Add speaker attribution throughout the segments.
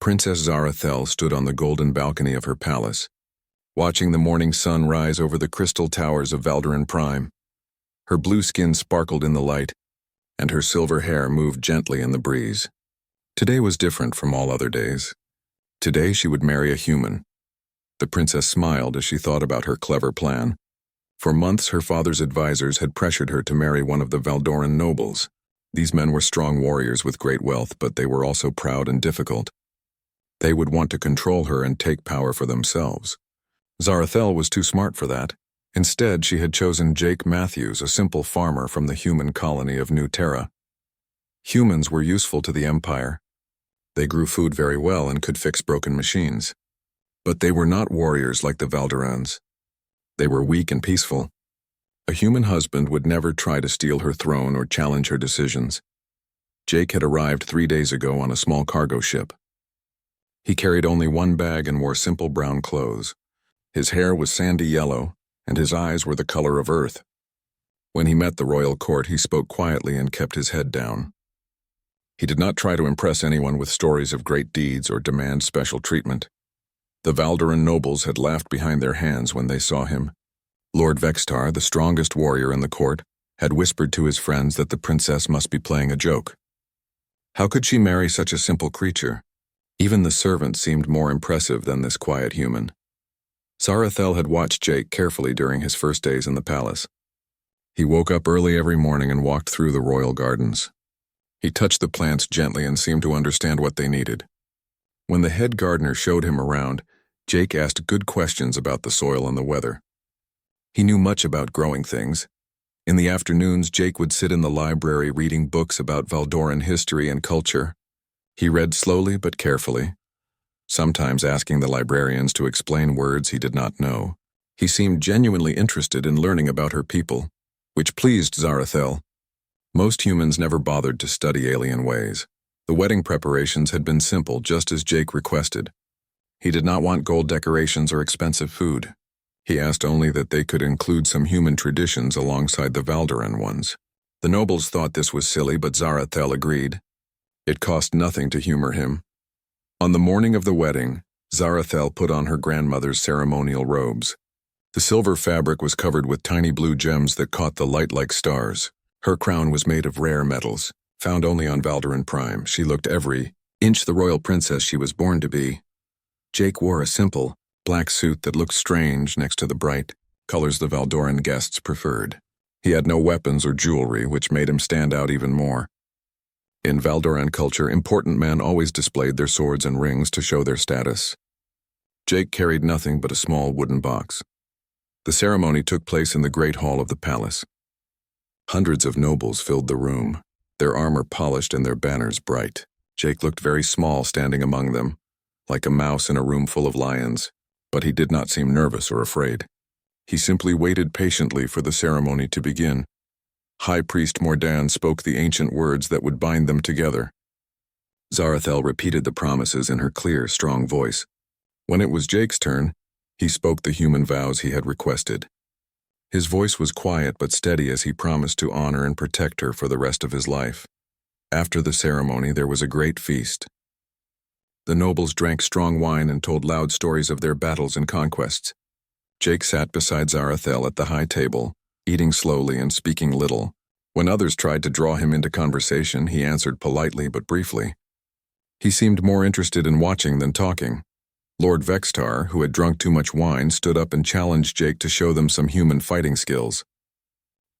Speaker 1: Princess Zarathel stood on the golden balcony of her palace, watching the morning sun rise over the crystal towers of Valderan Prime. Her blue skin sparkled in the light, and her silver hair moved gently in the breeze. Today was different from all other days. Today she would marry a human. The princess smiled as she thought about her clever plan. For months her father's advisors had pressured her to marry one of the Valdoran nobles. These men were strong warriors with great wealth, but they were also proud and difficult. They would want to control her and take power for themselves. Zarathel was too smart for that. Instead, she had chosen Jake Matthews, a simple farmer from the human colony of New Terra. Humans were useful to the Empire. They grew food very well and could fix broken machines. But they were not warriors like the Valderans. They were weak and peaceful. A human husband would never try to steal her throne or challenge her decisions. Jake had arrived 3 days ago on a small cargo ship. He carried only one bag and wore simple brown clothes. His hair was sandy yellow, and his eyes were the color of earth. When he met the royal court, he spoke quietly and kept his head down. He did not try to impress anyone with stories of great deeds or demand special treatment. The Valderan nobles had laughed behind their hands when they saw him. Lord Vextar, the strongest warrior in the court, had whispered to his friends that the princess must be playing a joke. How could she marry such a simple creature? Even the servants seemed more impressive than this quiet human. Zarathel had watched Jake carefully during his first days in the palace. He woke up early every morning and walked through the royal gardens. He touched the plants gently and seemed to understand what they needed. When the head gardener showed him around, Jake asked good questions about the soil and the weather. He knew much about growing things. In the afternoons, Jake would sit in the library reading books about Valdoran history and culture. He read slowly but carefully, sometimes asking the librarians to explain words he did not know. He seemed genuinely interested in learning about her people, which pleased Zarathel. Most humans never bothered to study alien ways. The wedding preparations had been simple, just as Jake requested. He did not want gold decorations or expensive food. He asked only that they could include some human traditions alongside the Valderan ones. The nobles thought this was silly, but Zarathel agreed. It cost nothing to humor him. On the morning of the wedding, Zarathel put on her grandmother's ceremonial robes. The silver fabric was covered with tiny blue gems that caught the light like stars. Her crown was made of rare metals, found only on Valderan Prime. She looked every inch the royal princess she was born to be. Jake wore a simple, black suit that looked strange next to the bright colors the Valdoran guests preferred. He had no weapons or jewelry, which made him stand out even more. In Valdoran culture, important men always displayed their swords and rings to show their status. Jake carried nothing but a small wooden box. The ceremony took place in the great hall of the palace. Hundreds of nobles filled the room, their armor polished and their banners bright. Jake looked very small standing among them, like a mouse in a room full of lions, but he did not seem nervous or afraid. He simply waited patiently for the ceremony to begin. High Priest Mordan spoke the ancient words that would bind them together. Zarathel repeated the promises in her clear, strong voice. When it was Jake's turn, he spoke the human vows he had requested. His voice was quiet but steady as he promised to honor and protect her for the rest of his life. After the ceremony, there was a great feast. The nobles drank strong wine and told loud stories of their battles and conquests. Jake sat beside Zarathel at the high table, eating slowly and speaking little. When others tried to draw him into conversation, he answered politely but briefly. He seemed more interested in watching than talking. Lord Vextar, who had drunk too much wine, stood up and challenged Jake to show them some human fighting skills.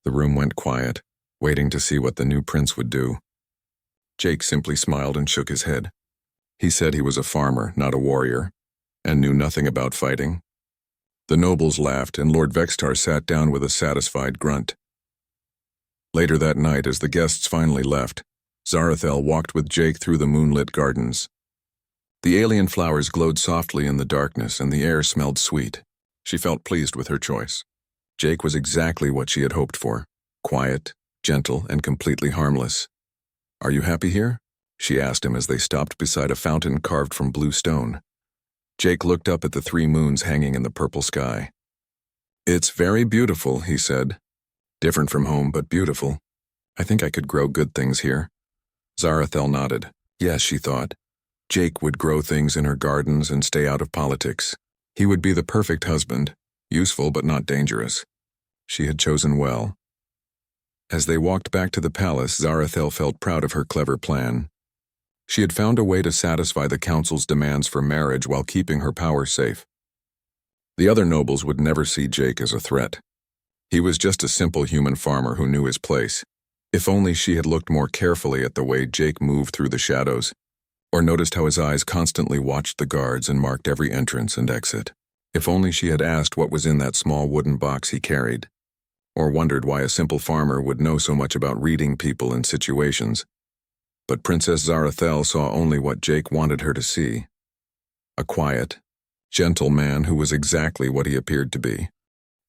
Speaker 1: The room went quiet, waiting to see what the new prince would do. Jake simply smiled and shook his head. He said he was a farmer, not a warrior, and knew nothing about fighting. The nobles laughed, and Lord Vextar sat down with a satisfied grunt. Later that night, as the guests finally left, Zarathel walked with Jake through the moonlit gardens. The alien flowers glowed softly in the darkness, and the air smelled sweet. She felt pleased with her choice. Jake was exactly what she had hoped for: quiet, gentle, and completely harmless. "Are you happy here?" she asked him as they stopped beside a fountain carved from blue stone. Jake looked up at the 3 moons hanging in the purple sky. "It's very beautiful," he said. "Different from home, but beautiful. I think I could grow good things here." Zarathel nodded. Yes, she thought. Jake would grow things in her gardens and stay out of politics. He would be the perfect husband, useful but not dangerous. She had chosen well. As they walked back to the palace, Zarathel felt proud of her clever plan. She had found a way to satisfy the council's demands for marriage while keeping her power safe. The other nobles would never see Jake as a threat. He was just a simple human farmer who knew his place. If only she had looked more carefully at the way Jake moved through the shadows, or noticed how his eyes constantly watched the guards and marked every entrance and exit. If only she had asked what was in that small wooden box he carried, or wondered why a simple farmer would know so much about reading people and situations. But Princess Zarathel saw only what Jake wanted her to see. A quiet, gentle man who was exactly what he appeared to be.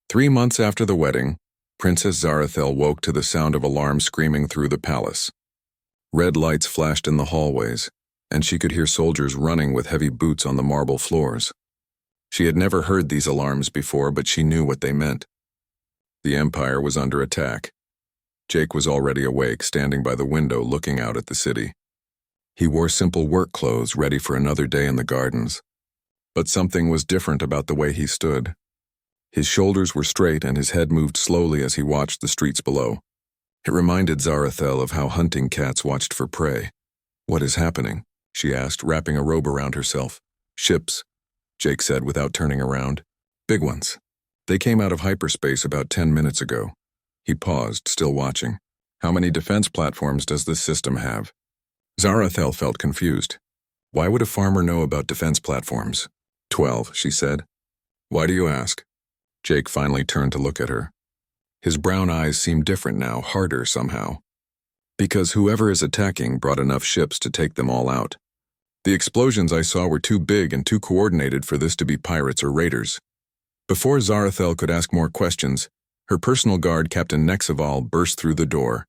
Speaker 1: 3 months after the wedding, Princess Zarathel woke to the sound of alarms screaming through the palace. Red lights flashed in the hallways, and she could hear soldiers running with heavy boots on the marble floors. She had never heard these alarms before, but she knew what they meant. The Empire was under attack. Jake was already awake, standing by the window looking out at the city. He wore simple work clothes, ready for another day in the gardens. But something was different about the way he stood. His shoulders were straight and his head moved slowly as he watched the streets below. It reminded Zarathel of how hunting cats watched for prey. "What is happening?" she asked, wrapping a robe around herself. "Ships," Jake said without turning around. "Big ones. They came out of hyperspace about 10 minutes ago." He paused, still watching. "How many defense platforms does this system have?" Zarathel felt confused. Why would a farmer know about defense platforms? 12, she said. "Why do you ask?" Jake finally turned to look at her. His brown eyes seemed different now, harder somehow. "Because whoever is attacking brought enough ships to take them all out. The explosions I saw were too big and too coordinated for this to be pirates or raiders." Before Zarathel could ask more questions, her personal guard, Captain Nexaval, burst through the door.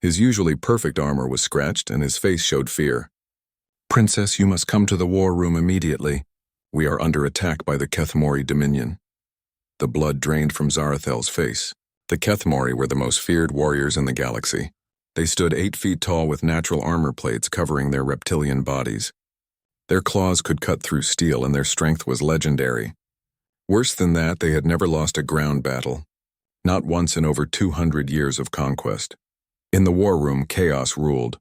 Speaker 1: His usually perfect armor was scratched and his face showed fear. "Princess, you must come to the war room immediately. We are under attack by the Kethmori Dominion." The blood drained from Zarathel's face. The Kethmori were the most feared warriors in the galaxy. They stood 8 feet tall with natural armor plates covering their reptilian bodies. Their claws could cut through steel and their strength was legendary. Worse than that, they had never lost a ground battle. Not once in over 200 years of conquest. In the war room, chaos ruled.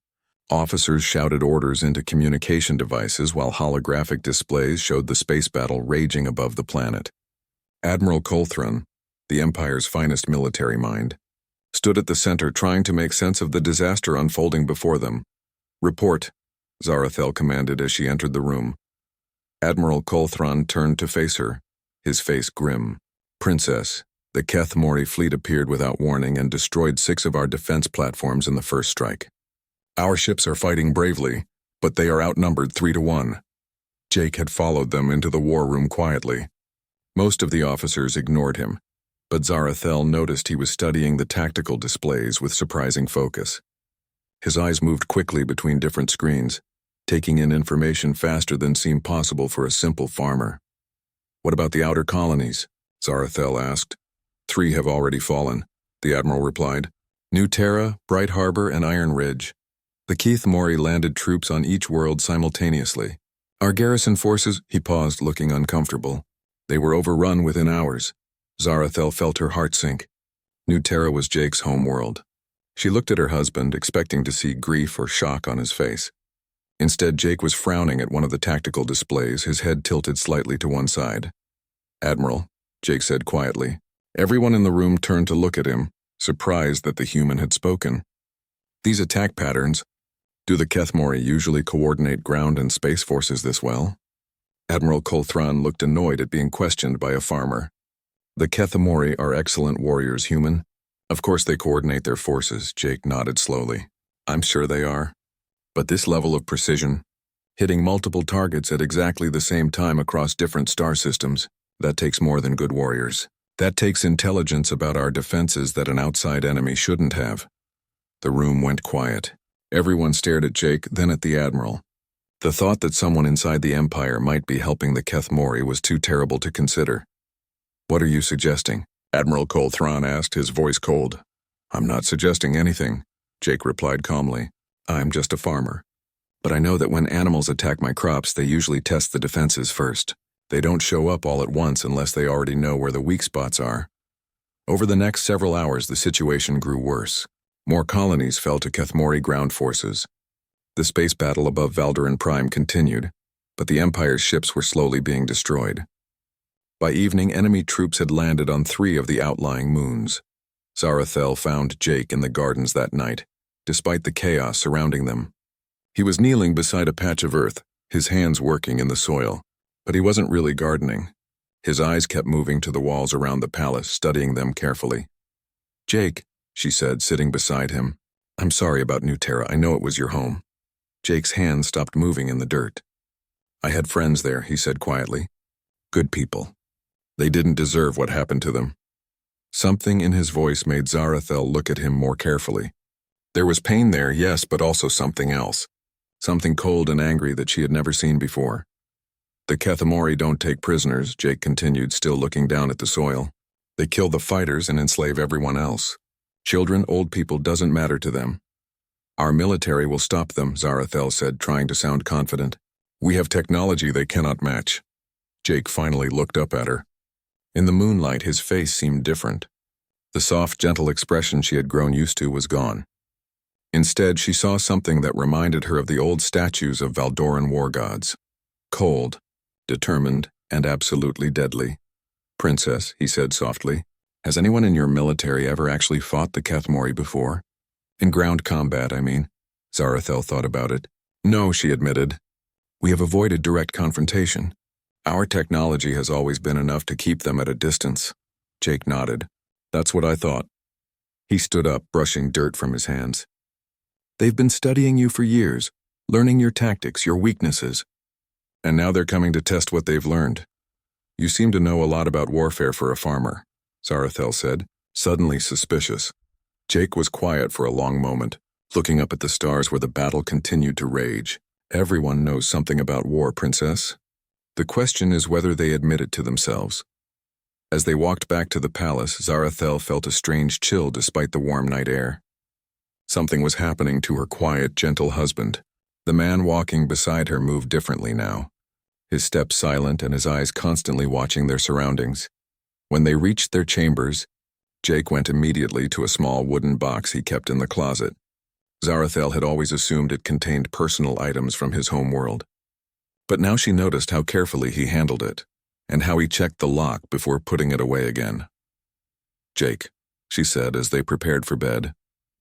Speaker 1: Officers shouted orders into communication devices while holographic displays showed the space battle raging above the planet. Admiral Colthran, the Empire's finest military mind, stood at the center trying to make sense of the disaster unfolding before them. "Report," Zarathel commanded as she entered the room. Admiral Colthran turned to face her, his face grim. "Princess, the Kethmori fleet appeared without warning and destroyed 6 of our defense platforms in the first strike. Our ships are fighting bravely, but they are outnumbered 3 to 1. Jake had followed them into the war room quietly. Most of the officers ignored him, but Zarathel noticed he was studying the tactical displays with surprising focus. His eyes moved quickly between different screens, taking in information faster than seemed possible for a simple farmer. "What about the outer colonies?" Zarathel asked. 3 have already fallen, the Admiral replied. New Terra, Bright Harbor, and Iron Ridge. The Kethmori landed troops on each world simultaneously. Our garrison forces, he paused, looking uncomfortable. They were overrun within hours. Zarathel felt her heart sink. New Terra was Jake's home world. She looked at her husband, expecting to see grief or shock on his face. Instead, Jake was frowning at one of the tactical displays, his head tilted slightly to one side. "Admiral," Jake said quietly. Everyone in the room turned to look at him, surprised that the human had spoken. "These attack patterns, do the Kethmori usually coordinate ground and space forces this well?" Admiral Colthran looked annoyed at being questioned by a farmer. "The Kethmori are excellent warriors, human. Of course they coordinate their forces," Jake nodded slowly. "I'm sure they are. But this level of precision, hitting multiple targets at exactly the same time across different star systems, that takes more than good warriors. That takes intelligence about our defenses that an outside enemy shouldn't have." The room went quiet. Everyone stared at Jake, then at the Admiral. The thought that someone inside the Empire might be helping the Kethmori was too terrible to consider. "What are you suggesting?" Admiral Colthran asked, his voice cold. "I'm not suggesting anything," Jake replied calmly. "I'm just a farmer. But I know that when animals attack my crops, they usually test the defenses first. They don't show up all at once unless they already know where the weak spots are. Over the next several hours, the situation grew worse. More colonies fell to Kethmori ground forces. The space battle above Valderan Prime continued, but the Empire's ships were slowly being destroyed. By evening, enemy troops had landed on 3 of the outlying moons. Zarathel found Jake in the gardens that night, despite the chaos surrounding them. He was kneeling beside a patch of earth, his hands working in the soil, but he wasn't really gardening. His eyes kept moving to the walls around the palace, studying them carefully. "Jake," she said, sitting beside him, "I'm sorry about New Terra. I know it was your home." Jake's hands stopped moving in the dirt. "I had friends there," he said quietly. "Good people. They didn't deserve what happened to them." Something in his voice made Zarathel look at him more carefully. There was pain there, yes, but also something else. Something cold and angry that she had never seen before. "The Kethmori don't take prisoners," Jake continued, still looking down at the soil. "They kill the fighters and enslave everyone else. Children, old people, doesn't matter to them. Our military will stop them," Zarathel said, trying to sound confident. "We have technology they cannot match." Jake finally looked up at her. In the moonlight, his face seemed different. The soft, gentle expression she had grown used to was gone. Instead, she saw something that reminded her of the old statues of Valdoran war gods. Cold, determined, and absolutely deadly. "Princess," he said softly, "has anyone in your military ever actually fought the Kethmori before? In ground combat, I mean." Zarathel thought about it. "No," she admitted. "We have avoided direct confrontation. Our technology has always been enough to keep them at a distance." Jake nodded. "That's what I thought." He stood up, brushing dirt from his hands. "They've been studying you for years, learning your tactics, your weaknesses. And now they're coming to test what they've learned. You seem to know a lot about warfare for a farmer," Zarathel said, suddenly suspicious. Jake was quiet for a long moment, looking up at the stars where the battle continued to rage. "Everyone knows something about war, Princess. The question is whether they admit it to themselves." As they walked back to the palace, Zarathel felt a strange chill despite the warm night air. Something was happening to her quiet, gentle husband. The man walking beside her moved differently now, his steps silent and his eyes constantly watching their surroundings. When they reached their chambers, Jake went immediately to a small wooden box he kept in the closet. Zarathel had always assumed it contained personal items from his home world. But now she noticed how carefully he handled it, and how he checked the lock before putting it away again. "Jake," she said as they prepared for bed,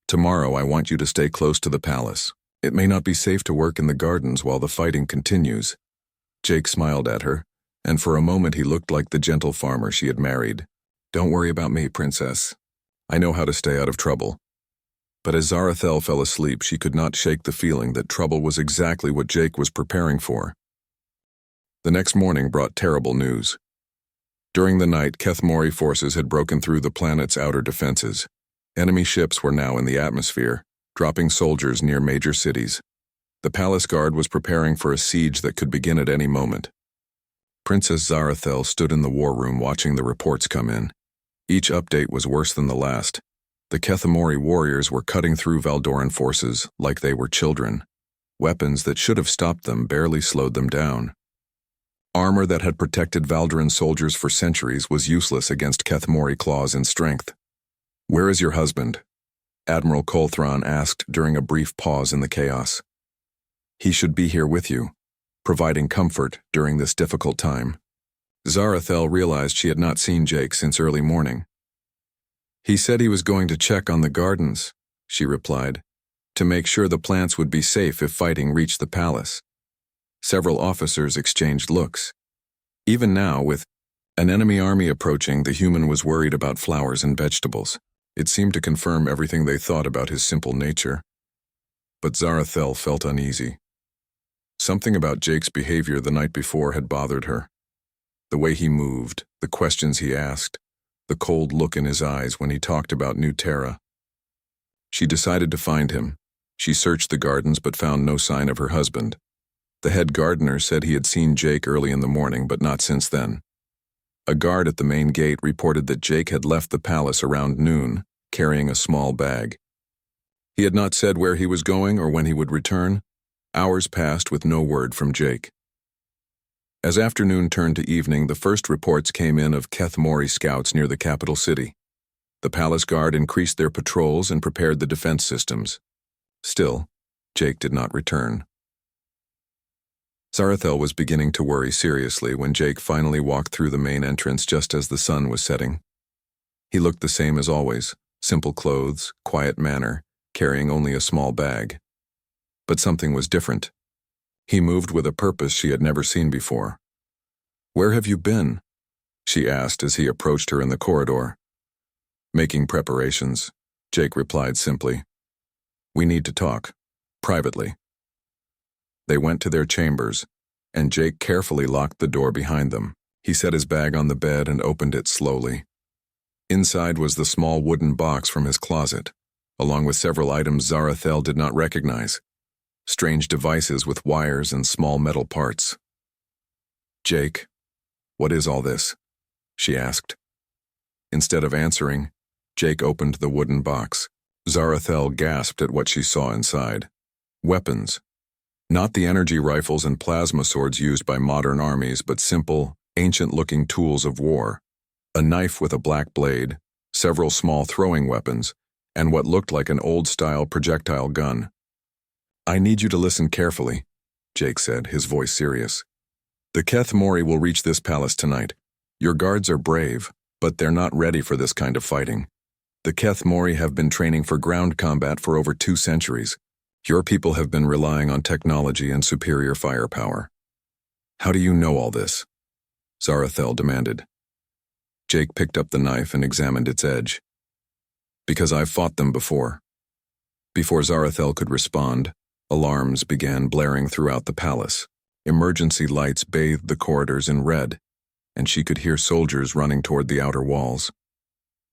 Speaker 1: "tomorrow I want you to stay close to the palace. It may not be safe to work in the gardens while the fighting continues." Jake smiled at her, and for a moment he looked like the gentle farmer she had married. "Don't worry about me, Princess. I know how to stay out of trouble." But as Zarathel fell asleep, she could not shake the feeling that trouble was exactly what Jake was preparing for. The next morning brought terrible news. During the night, Kethmori forces had broken through the planet's outer defenses. Enemy ships were now in the atmosphere, dropping soldiers near major cities. The palace guard was preparing for a siege that could begin at any moment. Princess Zarathel stood in the war room watching the reports come in. Each update was worse than the last. The Kethmori warriors were cutting through Valdoran forces like they were children. Weapons that should have stopped them barely slowed them down. Armor that had protected Valdoran soldiers for centuries was useless against Kethmori claws and strength. "Where is your husband?" Admiral Colthron asked during a brief pause in the chaos. "He should be here with you, providing comfort during this difficult time." Zarathel realized she had not seen Jake since early morning. "He said he was going to check on the gardens," she replied, "to make sure the plants would be safe if fighting reached the palace." Several officers exchanged looks. Even now, with an enemy army approaching, the human was worried about flowers and vegetables. It seemed to confirm everything they thought about his simple nature. But Zarathel felt uneasy. Something about Jake's behavior the night before had bothered her. The way he moved, the questions he asked, the cold look in his eyes when he talked about New Terra. She decided to find him. She searched the gardens but found no sign of her husband. The head gardener said he had seen Jake early in the morning, but not since then. A guard at the main gate reported that Jake had left the palace around noon, carrying a small bag. He had not said where he was going or when he would return, Hours passed with no word from Jake. As afternoon turned to evening, the first reports came in of Kethmori scouts near the capital city. The palace guard increased their patrols and prepared the defense systems. Still, Jake did not return. Zarathel was beginning to worry seriously when Jake finally walked through the main entrance just as the sun was setting. He looked the same as always, simple clothes, quiet manner, carrying only a small bag. But something was different. He moved with a purpose she had never seen before. "Where have you been?" she asked as he approached her in the corridor. "Making preparations," Jake replied simply. "We need to talk, privately." They went to their chambers, and Jake carefully locked the door behind them. He set his bag on the bed and opened it slowly. Inside was the small wooden box from his closet, along with several items Zarathel did not recognize. Strange devices with wires and small metal parts. "Jake, what is all this?" she asked. Instead of answering, Jake opened the wooden box. Zarathel gasped at what she saw inside. Weapons. Not the energy rifles and plasma swords used by modern armies, but simple, ancient-looking tools of war. A knife with a black blade, several small throwing weapons, and what looked like an old-style projectile gun. "I need you to listen carefully," Jake said, his voice serious. "The Kethmori will reach this palace tonight. Your guards are brave, but they're not ready for this kind of fighting. The Kethmori have been training for ground combat for over 2 centuries. Your people have been relying on technology and superior firepower." "How do you know all this?" Zarathel demanded. Jake picked up the knife and examined its edge. "Because I've fought them before." Before Zarathel could respond, alarms began blaring throughout the palace. Emergency lights bathed the corridors in red, and she could hear soldiers running toward the outer walls.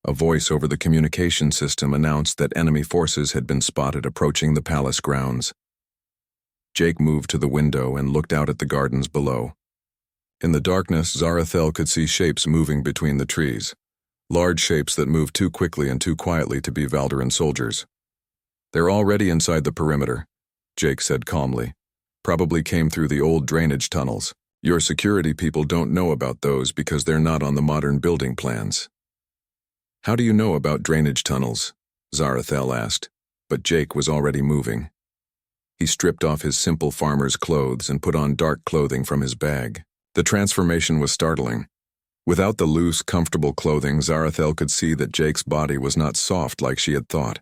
Speaker 1: A voice over the communication system announced that enemy forces had been spotted approaching the palace grounds. Jake moved to the window and looked out at the gardens below. In the darkness, Zarathel could see shapes moving between the trees, large shapes that moved too quickly and too quietly to be Valderan soldiers. "They're already inside the perimeter," Jake said calmly. "Probably came through the old drainage tunnels. Your security people don't know about those because they're not on the modern building plans." "How do you know about drainage tunnels?" Zarathel asked, but Jake was already moving. He stripped off his simple farmer's clothes and put on dark clothing from his bag. The transformation was startling. Without the loose, comfortable clothing, Zarathel could see that Jake's body was not soft like she had thought.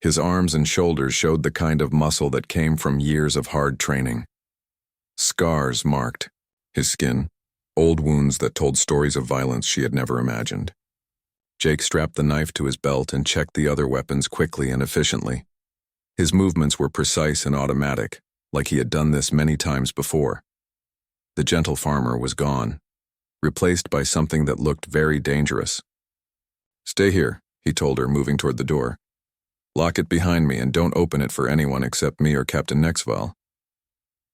Speaker 1: His arms and shoulders showed the kind of muscle that came from years of hard training. Scars marked his skin, old wounds that told stories of violence she had never imagined. Jake strapped the knife to his belt and checked the other weapons quickly and efficiently. His movements were precise and automatic, like he had done this many times before. The gentle farmer was gone, replaced by something that looked very dangerous. "Stay here," he told her, moving toward the door. "Lock it behind me and don't open it for anyone except me or Captain Nexval."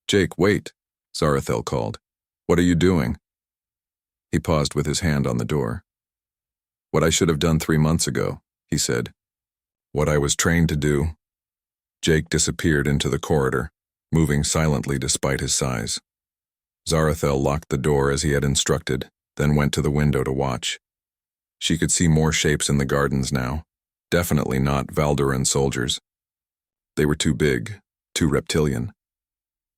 Speaker 1: "Jake, wait," Zarathel called. "What are you doing?" He paused with his hand on the door. "What I should have done 3 months ago," he said. "What I was trained to do." Jake disappeared into the corridor, moving silently despite his size. Zarathel locked the door as he had instructed, then went to the window to watch. She could see more shapes in the gardens now, definitely not Valderan soldiers. They were too big, too reptilian.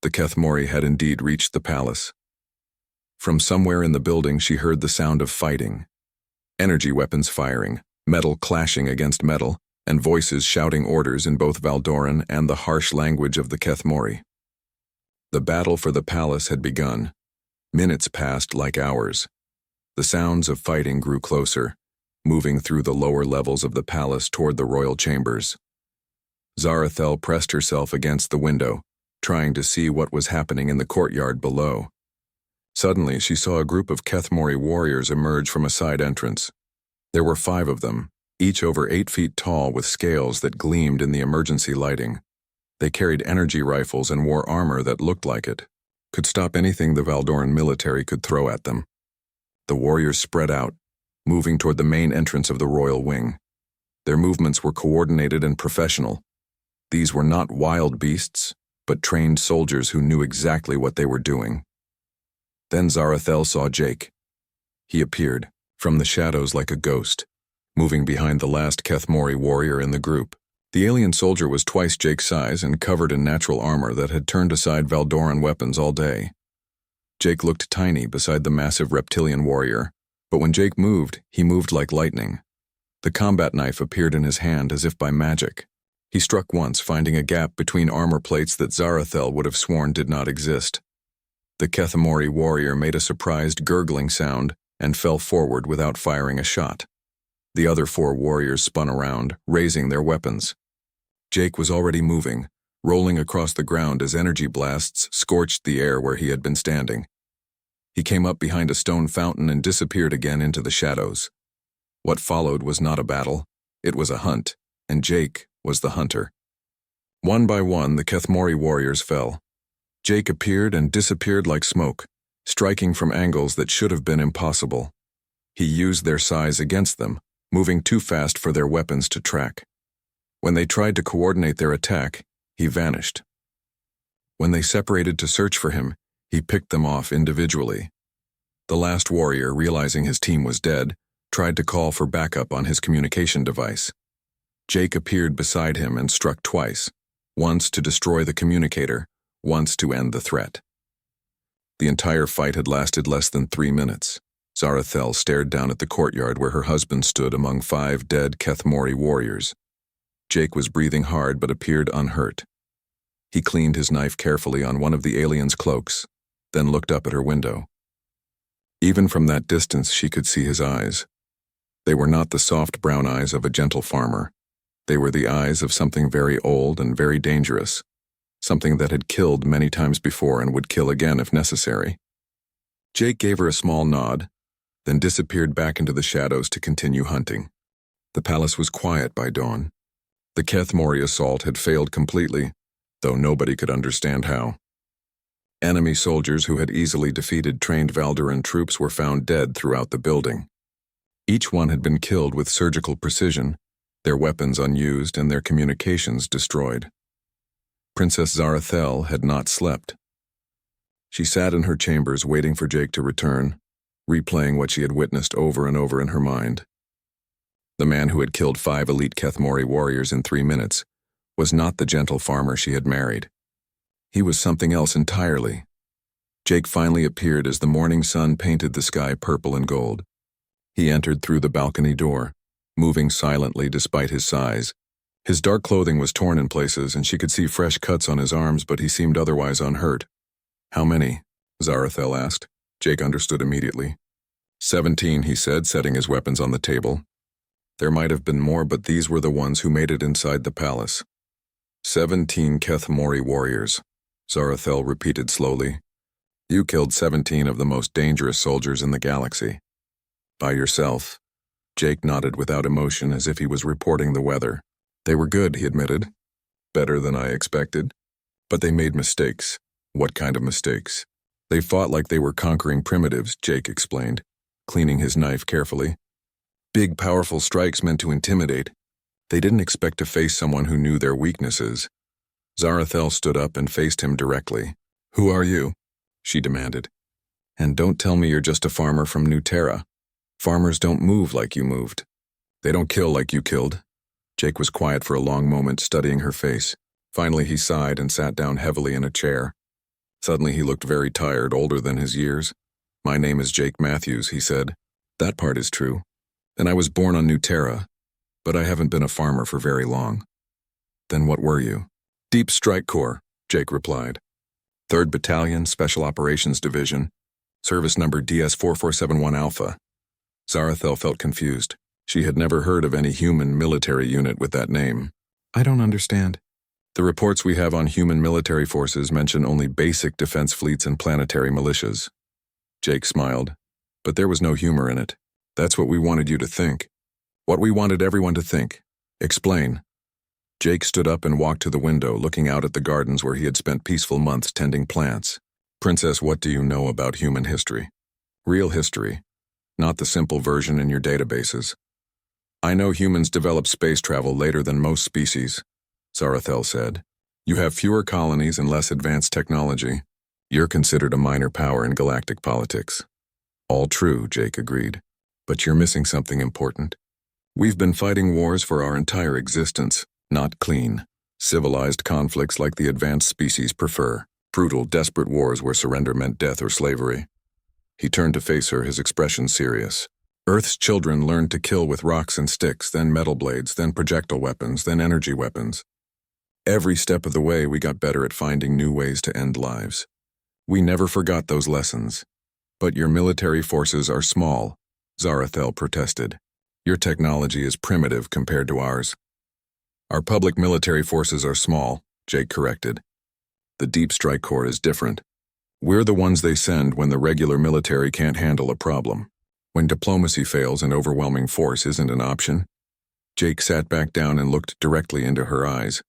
Speaker 1: The Kethmori had indeed reached the palace. From somewhere in the building she heard the sound of fighting. Energy weapons firing, metal clashing against metal, and voices shouting orders in both Valdoran and the harsh language of the Kethmori. The battle for the palace had begun. Minutes passed like hours. The sounds of fighting grew closer, moving through the lower levels of the palace toward the royal chambers. Zarathel pressed herself against the window, trying to see what was happening in the courtyard below. Suddenly, she saw a group of Kethmori warriors emerge from a side entrance. There were 5 of them, each over 8 feet tall with scales that gleamed in the emergency lighting. They carried energy rifles and wore armor that looked like it, could stop anything the Valdoran military could throw at them. The warriors spread out, moving toward the main entrance of the royal wing. Their movements were coordinated and professional. These were not wild beasts. but trained soldiers who knew exactly what they were doing. Then Zarathel saw Jake. He appeared, from the shadows like a ghost, moving behind the last Kethmori warrior in the group. The alien soldier was twice Jake's size and covered in natural armor that had turned aside Valdoran weapons all day. Jake looked tiny beside the massive reptilian warrior, but when Jake moved, he moved like lightning. The combat knife appeared in his hand as if by magic. He struck once, finding a gap between armor plates that Zarathel would have sworn did not exist. The Kethmori warrior made a surprised gurgling sound and fell forward without firing a shot. The other 4 warriors spun around, raising their weapons. Jake was already moving, rolling across the ground as energy blasts scorched the air where he had been standing. He came up behind a stone fountain and disappeared again into the shadows. What followed was not a battle, it was a hunt, and Jake was the hunter. One by one, the Kethmori warriors fell. Jake appeared and disappeared like smoke, striking from angles that should have been impossible. He used their size against them, moving too fast for their weapons to track. When they tried to coordinate their attack, he vanished. When they separated to search for him, he picked them off individually. The last warrior, realizing his team was dead, tried to call for backup on his communication device. Jake appeared beside him and struck twice, once to destroy the communicator, once to end the threat. The entire fight had lasted less than 3 minutes. Zarathel stared down at the courtyard where her husband stood among 5 dead Kethmori warriors. Jake was breathing hard but appeared unhurt. He cleaned his knife carefully on one of the alien's cloaks, then looked up at her window. Even from that distance she could see his eyes. They were not the soft brown eyes of a gentle farmer. They were the eyes of something very old and very dangerous, something that had killed many times before and would kill again if necessary. Jake gave her a small nod, then disappeared back into the shadows to continue hunting. The palace was quiet by dawn. The Kethmori assault had failed completely, though nobody could understand how. Enemy soldiers who had easily defeated trained Valdoran troops were found dead throughout the building. Each one had been killed with surgical precision, their weapons unused and their communications destroyed. Princess Zarathel had not slept. She sat in her chambers waiting for Jake to return, replaying what she had witnessed over and over in her mind. The man who had killed 5 elite Kethmori warriors in 3 minutes was not the gentle farmer she had married. He was something else entirely. Jake finally appeared as the morning sun painted the sky purple and gold. He entered through the balcony door, moving silently despite his size. His dark clothing was torn in places, and she could see fresh cuts on his arms, but he seemed otherwise unhurt. "How many?" Zarathel asked. Jake understood immediately. 17, he said, setting his weapons on the table. There might have been more, but these were the ones who made it inside the palace. 17 Kethmori warriors, Zarathel repeated slowly. You killed 17 of the most dangerous soldiers in the galaxy. By yourself. Jake nodded without emotion as if he was reporting the weather. They were good, he admitted. Better than I expected. But they made mistakes. What kind of mistakes? They fought like they were conquering primitives, Jake explained, cleaning his knife carefully. Big, powerful strikes meant to intimidate. They didn't expect to face someone who knew their weaknesses. Zarathel stood up and faced him directly. Who are you? She demanded. And don't tell me you're just a farmer from New Terra. Farmers don't move like you moved. They don't kill like you killed. Jake was quiet for a long moment, studying her face. Finally, he sighed and sat down heavily in a chair. Suddenly, he looked very tired, older than his years. My name is Jake Matthews, he said. That part is true. And I was born on New Terra, but I haven't been a farmer for very long. Then what were you? Deep Strike Corps, Jake replied. 3rd Battalion, Special Operations Division, service number DS4471 Alpha. Zarathel felt confused. She had never heard of any human military unit with that name. I don't understand. The reports we have on human military forces mention only basic defense fleets and planetary militias. Jake smiled, but there was no humor in it. That's what we wanted you to think. What we wanted everyone to think. Explain. Jake stood up and walked to the window, looking out at the gardens where he had spent peaceful months tending plants. Princess, what do you know about human history? Real history, not the simple version in your databases. I know humans developed space travel later than most species, Zarathel said. You have fewer colonies and less advanced technology. You're considered a minor power in galactic politics. All true, Jake agreed. But you're missing something important. We've been fighting wars for our entire existence, not clean, civilized conflicts like the advanced species prefer. Brutal, desperate wars where surrender meant death or slavery. He turned to face her, his expression serious. Earth's children learned to kill with rocks and sticks, then metal blades, then projectile weapons, then energy weapons. Every step of the way, we got better at finding new ways to end lives. We never forgot those lessons. But your military forces are small, Zarathel protested. Your technology is primitive compared to ours. Our public military forces are small, Jake corrected. The Deep Strike Corps is different. We're the ones they send when the regular military can't handle a problem. When diplomacy fails and overwhelming force isn't an option. Jake sat back down and looked directly into her eyes.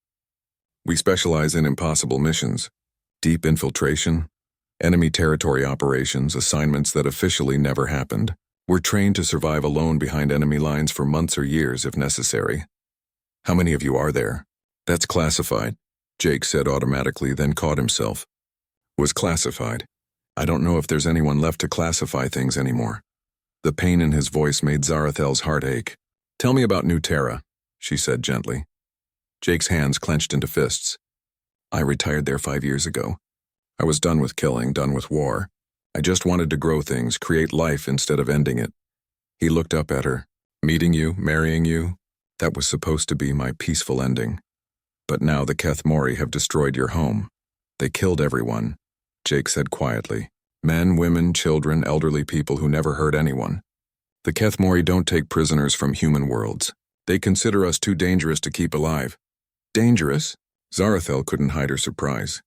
Speaker 1: We specialize in impossible missions, deep infiltration, enemy territory operations, assignments that officially never happened. We're trained to survive alone behind enemy lines for months or years if necessary. How many of you are there? That's classified, Jake said automatically, then caught himself. Was classified. I don't know if there's anyone left to classify things anymore. The pain in his voice made Zarathel's heart ache. Tell me about New Terra, she said gently. Jake's hands clenched into fists. I retired there 5 years ago. I was done with killing, done with war. I just wanted to grow things, create life instead of ending it. He looked up at her. Meeting you, marrying you, that was supposed to be my peaceful ending. But now the Keth Mori have destroyed your home. They killed everyone, Jake said quietly. Men, women, children, elderly people who never hurt anyone. The Keth Mori don't take prisoners from human worlds. They consider us too dangerous to keep alive. Dangerous? Zarathel couldn't hide her surprise.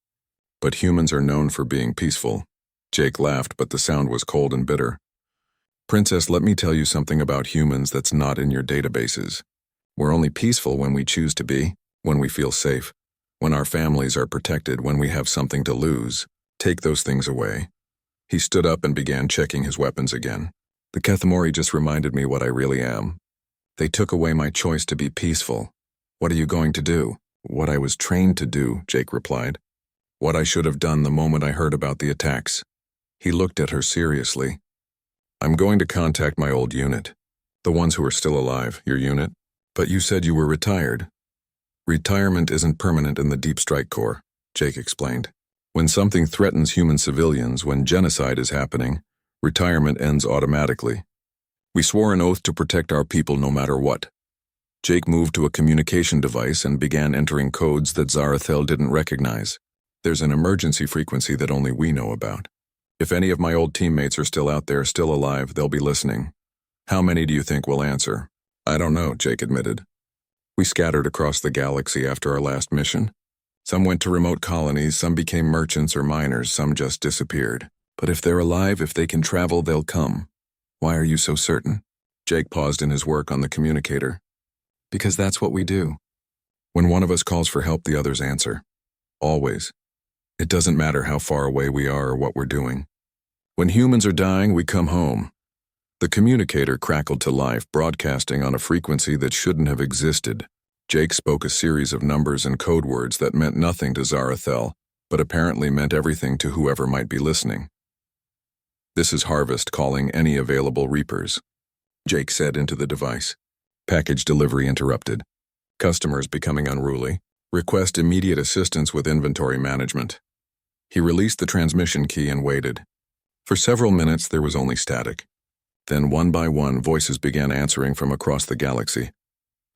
Speaker 1: But humans are known for being peaceful. Jake laughed, but the sound was cold and bitter. Princess, let me tell you something about humans that's not in your databases. We're only peaceful when we choose to be, when we feel safe, when our families are protected, when we have something to lose. Take those things away. He stood up and began checking his weapons again. The Keth Mori just reminded me what I really am. They took away my choice to be peaceful. What are you going to do? What I was trained to do, Jake replied. What I should have done the moment I heard about the attacks. He looked at her seriously. I'm going to contact my old unit. The ones who are still alive, your unit. But you said you were retired. Retirement isn't permanent in the Deep Strike Corps, Jake explained. When something threatens human civilians, when genocide is happening, retirement ends automatically. We swore an oath to protect our people no matter what. Jake moved to a communication device and began entering codes that Zarathel didn't recognize. There's an emergency frequency that only we know about. If any of my old teammates are still out there, still alive, they'll be listening. How many do you think will answer? I don't know, Jake admitted. We scattered across the galaxy after our last mission. Some went to remote colonies, some became merchants or miners, some just disappeared. But if they're alive, if they can travel, they'll come. Why are you so certain? Jake paused in his work on the communicator. Because that's what we do. When one of us calls for help, the others answer. Always. It doesn't matter how far away we are or what we're doing. When humans are dying, we come home. The communicator crackled to life, broadcasting on a frequency that shouldn't have existed. Jake spoke a series of numbers and code words that meant nothing to Zarathel, but apparently meant everything to whoever might be listening. This is Harvest calling any available Reapers, Jake said into the device. Package delivery interrupted. Customers becoming unruly. Request immediate assistance with inventory management. He released the transmission key and waited. For several minutes, there was only static. Then, one by one, voices began answering from across the galaxy.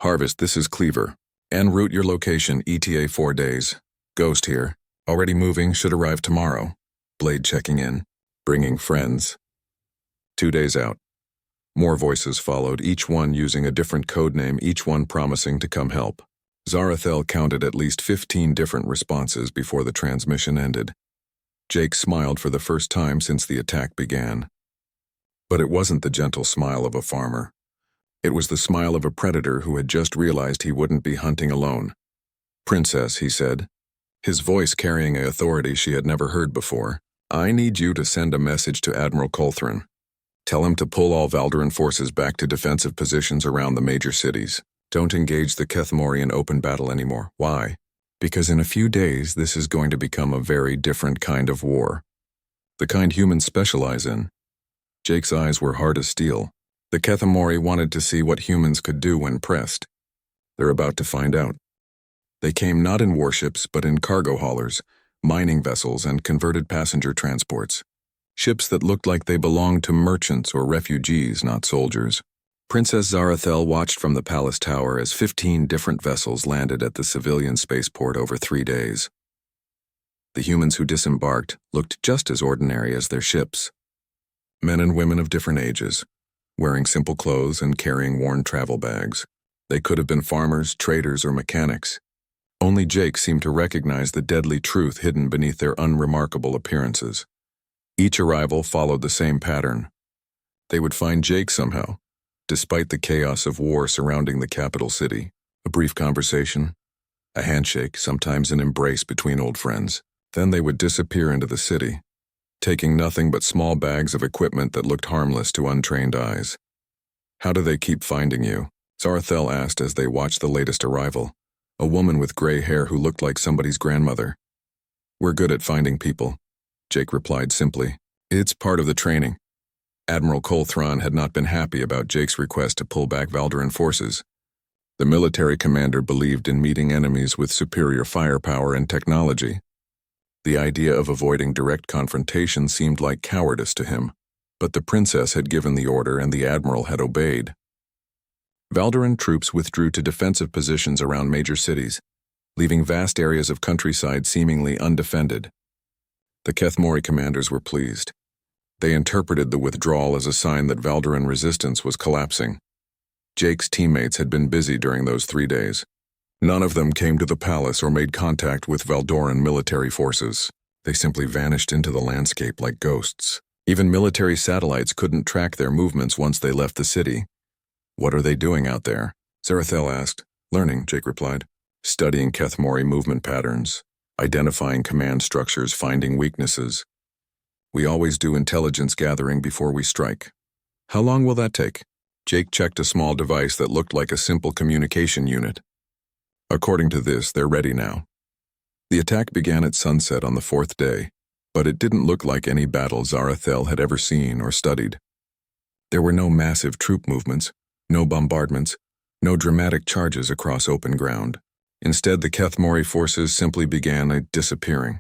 Speaker 1: Harvest, this is Cleaver. En route your location, ETA 4 days. Ghost here. Already moving, should arrive tomorrow. Blade checking in. Bringing friends. 2 days out. More voices followed, each one using a different code name, each one promising to come help. Zarathel counted at least 15 different responses before the transmission ended. Jake smiled for the first time since the attack began. But it wasn't the gentle smile of a farmer. It was the smile of a predator who had just realized he wouldn't be hunting alone. Princess, he said, his voice carrying an authority she had never heard before. I need you to send a message to Admiral Colthran. Tell him to pull all Valderan forces back to defensive positions around the major cities. Don't engage the Keth Mori in open battle anymore. Why? Because in a few days, this is going to become a very different kind of war. The kind humans specialize in. Jake's eyes were hard as steel. The Kethamori wanted to see what humans could do when pressed. They're about to find out. They came not in warships, but in cargo haulers, mining vessels, and converted passenger transports. Ships that looked like they belonged to merchants or refugees, not soldiers. Princess Zarathel watched from the palace tower as 15 different vessels landed at the civilian spaceport over 3 days. The humans who disembarked looked just as ordinary as their ships. Men and women of different ages, wearing simple clothes and carrying worn travel bags. They could have been farmers, traders, or mechanics. Only Jake seemed to recognize the deadly truth hidden beneath their unremarkable appearances. Each arrival followed the same pattern. They would find Jake somehow, despite the chaos of war surrounding the capital city. A brief conversation, a handshake, sometimes an embrace between old friends. Then they would disappear into the city, taking nothing but small bags of equipment that looked harmless to untrained eyes. "How do they keep finding you?" Zarathel asked as they watched the latest arrival, a woman with gray hair who looked like somebody's grandmother. "We're good at finding people," Jake replied simply. "It's part of the training." Admiral Colthron had not been happy about Jake's request to pull back Valderan forces. The military commander believed in meeting enemies with superior firepower and technology. The idea of avoiding direct confrontation seemed like cowardice to him, but the princess had given the order and the admiral had obeyed. Valderan troops withdrew to defensive positions around major cities, leaving vast areas of countryside seemingly undefended. The Kethamori commanders were pleased. They interpreted the withdrawal as a sign that Valderan resistance was collapsing. Jake's teammates had been busy during those 3 days. None of them came to the palace or made contact with Valdoran military forces. They simply vanished into the landscape like ghosts. Even military satellites couldn't track their movements once they left the city. "What are they doing out there?" Zarathel asked. "Learning," Jake replied. "Studying Kethamori movement patterns, identifying command structures, finding weaknesses. We always do intelligence gathering before we strike." "How long will that take?" Jake checked a small device that looked like a simple communication unit. "According to this, they're ready now." The attack began at sunset on the 4th day, but it didn't look like any battle Zarathel had ever seen or studied. There were no massive troop movements, no bombardments, no dramatic charges across open ground. Instead, the Kethamori forces simply began disappearing.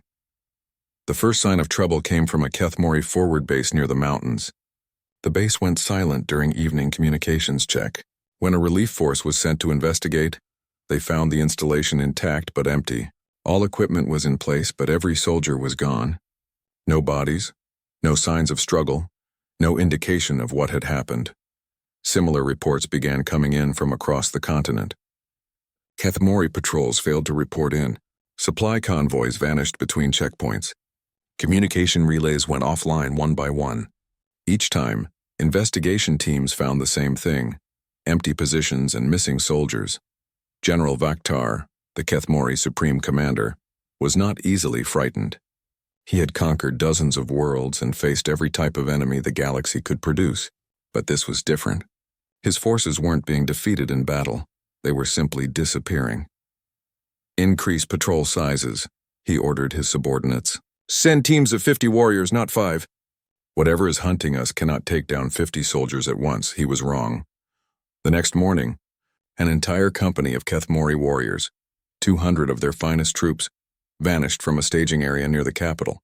Speaker 1: The first sign of trouble came from a Kethamori forward base near the mountains. The base went silent during evening communications check. When a relief force was sent to investigate, they found the installation intact but empty. All equipment was in place, but every soldier was gone. No bodies, no signs of struggle, no indication of what had happened. Similar reports began coming in from across the continent. Kethamori patrols failed to report in. Supply convoys vanished between checkpoints. Communication relays went offline one by one. Each time, investigation teams found the same thing: empty positions and missing soldiers. General Vaktar, the Kethamori supreme commander, was not easily frightened. He had conquered dozens of worlds and faced every type of enemy the galaxy could produce, but this was different. His forces weren't being defeated in battle, they were simply disappearing. "Increase patrol sizes," he ordered his subordinates. "Send teams of 50 warriors, not 5. "Whatever is hunting us cannot take down 50 soldiers at once." He was wrong. The next morning, an entire company of Kethamori warriors, 200 of their finest troops, vanished from a staging area near the capital.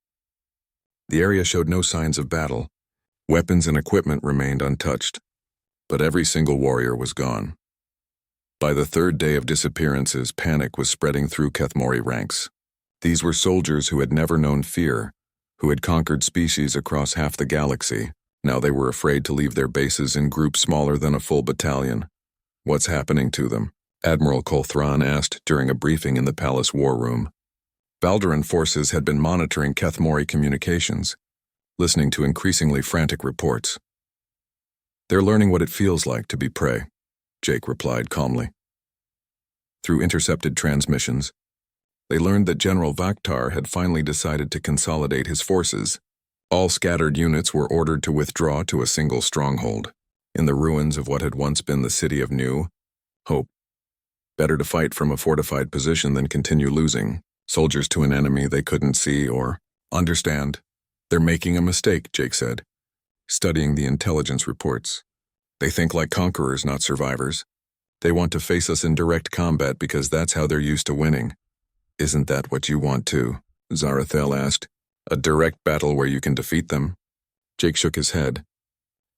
Speaker 1: The area showed no signs of battle. Weapons and equipment remained untouched, but every single warrior was gone. By the 3rd day of disappearances, panic was spreading through Kethamori ranks. These were soldiers who had never known fear, who had conquered species across half the galaxy. Now they were afraid to leave their bases in groups smaller than a full battalion. "What's happening to them?" Admiral Colthron asked during a briefing in the palace war room. Valderan forces had been monitoring Kethamori communications, listening to increasingly frantic reports. "They're learning what it feels like to be prey," Jake replied calmly. Through intercepted transmissions, they learned that General Vaktar had finally decided to consolidate his forces. All scattered units were ordered to withdraw to a single stronghold, in the ruins of what had once been the city of New Hope. Better to fight from a fortified position than continue losing soldiers to an enemy they couldn't see or understand. They're making a mistake, Jake said, studying the intelligence reports. They think like conquerors, not survivors. They want to face us in direct combat because that's how they're used to winning. Isn't that what you want too? Zarathel asked. A direct battle where you can defeat them? Jake shook his head.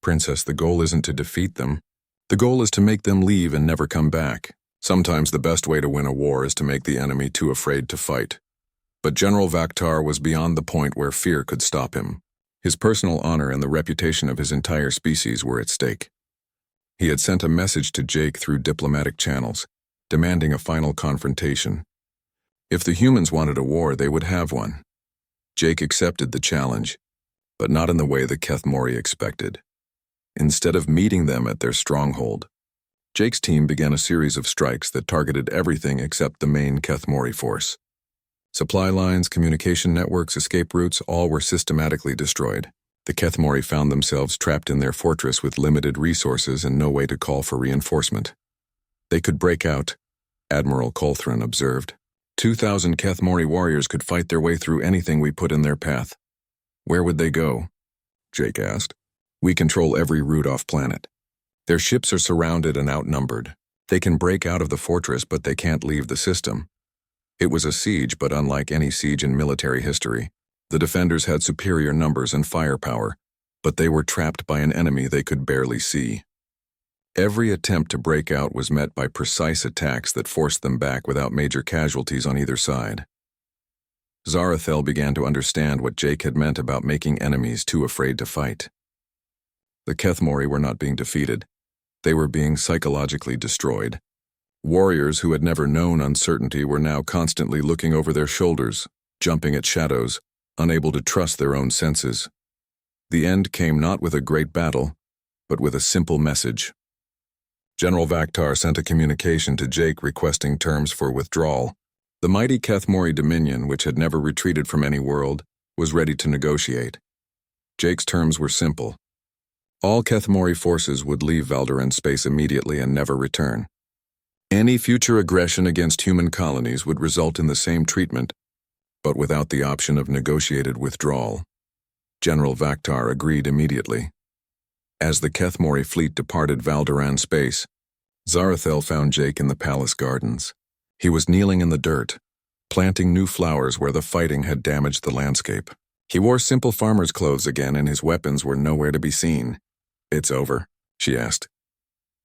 Speaker 1: Princess, the goal isn't to defeat them. The goal is to make them leave and never come back. Sometimes the best way to win a war is to make the enemy too afraid to fight. But General Vaktar was beyond the point where fear could stop him. His personal honor and the reputation of his entire species were at stake. He had sent a message to Jake through diplomatic channels, demanding a final confrontation. If the humans wanted a war, they would have one. Jake accepted the challenge, but not in the way the Kethmori expected. Instead of meeting them at their stronghold, Jake's team began a series of strikes that targeted everything except the main Kethmori force. Supply lines, communication networks, escape routes, all were systematically destroyed. The Kethmori found themselves trapped in their fortress with limited resources and no way to call for reinforcement. They could break out, Admiral Colthran observed. 2,000 Kethmori warriors could fight their way through anything we put in their path. Where would they go? Jake asked. We control every route off planet. Their ships are surrounded and outnumbered. They can break out of the fortress, but they can't leave the system. It was a siege, but unlike any siege in military history. The defenders had superior numbers and firepower, but they were trapped by an enemy they could barely see. Every attempt to break out was met by precise attacks that forced them back without major casualties on either side. Zarathel began to understand what Jake had meant about making enemies too afraid to fight. The Kethmori were not being defeated. They were being psychologically destroyed. Warriors who had never known uncertainty were now constantly looking over their shoulders, jumping at shadows, unable to trust their own senses. The end came not with a great battle, but with a simple message. General Vaktar sent a communication to Jake requesting terms for withdrawal. The mighty Kethmori Dominion, which had never retreated from any world, was ready to negotiate. Jake's terms were simple. All Kethmori forces would leave Valderan space immediately and never return. Any future aggression against human colonies would result in the same treatment, but without the option of negotiated withdrawal. General Vaktar agreed immediately. As the Kethmori fleet departed Valderan space, Zarathel found Jake in the palace gardens. He was kneeling in the dirt, planting new flowers where the fighting had damaged the landscape. He wore simple farmer's clothes again and his weapons were nowhere to be seen. It's over, she asked.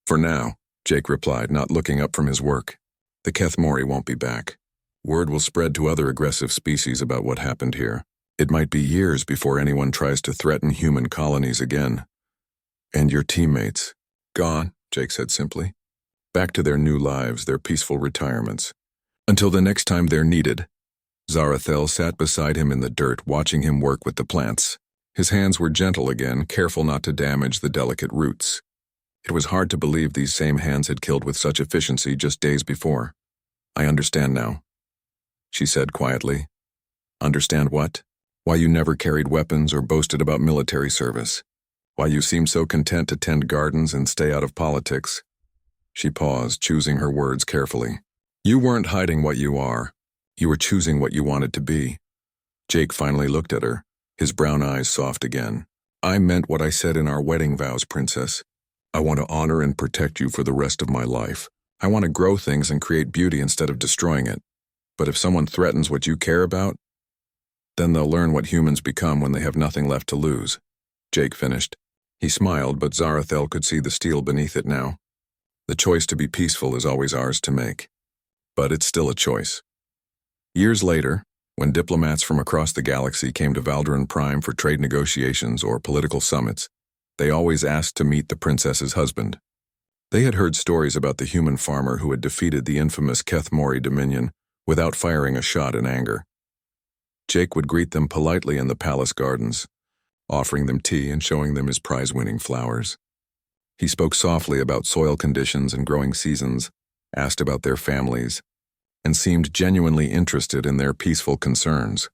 Speaker 1: For now, Jake replied, not looking up from his work. The Kethmori won't be back. Word will spread to other aggressive species about what happened here. It might be years before anyone tries to threaten human colonies again. And your teammates? Gone, Jake said simply. Back to their new lives, their peaceful retirements. Until the next time they're needed. Zarathel sat beside him in the dirt, watching him work with the plants. His hands were gentle again, careful not to damage the delicate roots. It was hard to believe these same hands had killed with such efficiency just days before. I understand now, she said quietly. Understand what? Why you never carried weapons or boasted about military service. Why you seemed so content to tend gardens and stay out of politics. She paused, choosing her words carefully. You weren't hiding what you are. You were choosing what you wanted to be. Jake finally looked at her, his brown eyes soft again. I meant what I said in our wedding vows, Princess. I want to honor and protect you for the rest of my life. I want to grow things and create beauty instead of destroying it. But if someone threatens what you care about, then they'll learn what humans become when they have nothing left to lose. Jake finished. He smiled, but Zarathel could see the steel beneath it now. The choice to be peaceful is always ours to make. But it's still a choice. Years later, when diplomats from across the galaxy came to Valderan Prime for trade negotiations or political summits, they always asked to meet the princess's husband. They had heard stories about the human farmer who had defeated the infamous Kethmori Dominion without firing a shot in anger. Jake would greet them politely in the palace gardens, offering them tea and showing them his prize-winning flowers. He spoke softly about soil conditions and growing seasons, asked about their families, and seemed genuinely interested in their peaceful concerns.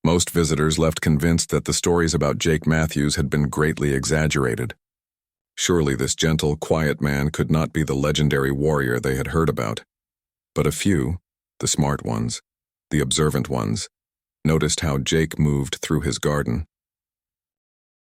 Speaker 1: Most visitors left convinced that the stories about Jake Matthews had been greatly exaggerated. Surely this gentle, quiet man could not be the legendary warrior they had heard about. But a few, the smart ones, the observant ones, noticed how Jake moved through his garden,